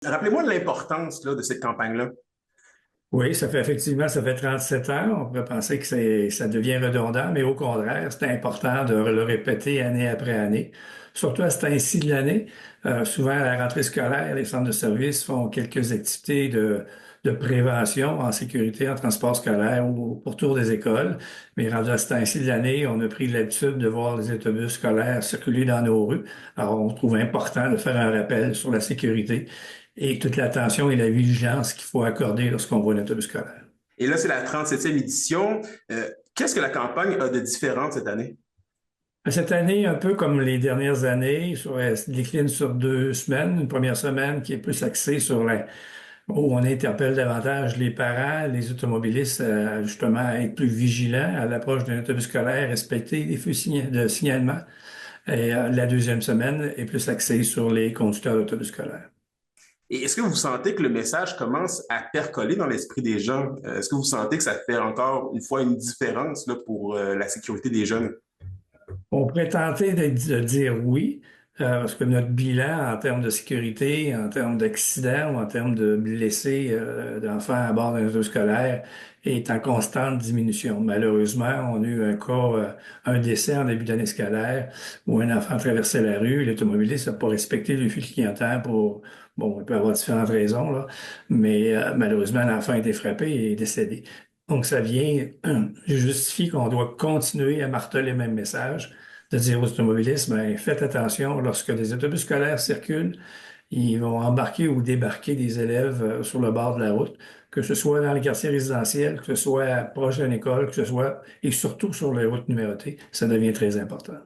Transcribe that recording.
Rappelez-moi de l'importance là, de cette campagne-là. Oui, ça fait 37 ans. On pourrait penser que ça devient redondant, mais au contraire, c'est important de le répéter année après année. Surtout à ce temps-ci de l'année. Souvent, à la rentrée scolaire, les centres de services font quelques activités de prévention en sécurité, en transport scolaire ou pour tour des écoles. Mais rendu à ce temps-ci de l'année, on a pris l'habitude de voir les autobus scolaires circuler dans nos rues. Alors, on trouve important de faire un rappel sur la sécurité et toute l'attention et la vigilance qu'il faut accorder lorsqu'on voit un autobus scolaire. Et là, c'est la 37e édition. Qu'est-ce que la campagne a de différent cette année? Cette année, un peu comme les dernières années, elle se décline sur 2 semaines. Une première semaine qui est plus axée sur où on interpelle davantage les parents, les automobilistes, justement, à être plus vigilants à l'approche d'un autobus scolaire, respecter les feux de signalement. Et la deuxième semaine est plus axée sur les conducteurs d'autobus scolaires. Et est-ce que vous sentez que le message commence à percoler dans l'esprit des gens? Est-ce que vous sentez que ça fait encore une fois une différence là, pour la sécurité des jeunes? On pourrait tenter de dire oui, parce que notre bilan en termes de sécurité, en termes d'accidents ou en termes de blessés d'enfants à bord d'un auto scolaire est en constante diminution. Malheureusement, on a eu un cas, un décès en début d'année scolaire où un enfant traversait la rue, l'automobiliste n'a pas respecté le fil clignotant pour, bon, il peut y avoir différentes raisons, là, mais malheureusement, l'enfant a été frappé et est décédé. Donc, ça vient justifier qu'on doit continuer à marteler le même message de dire aux automobilistes, ben, faites attention, lorsque des autobus scolaires circulent, ils vont embarquer ou débarquer des élèves sur le bord de la route, que ce soit dans les quartiers résidentiels, que ce soit proche d'une école, que ce soit, et surtout sur les routes numérotées, ça devient très important.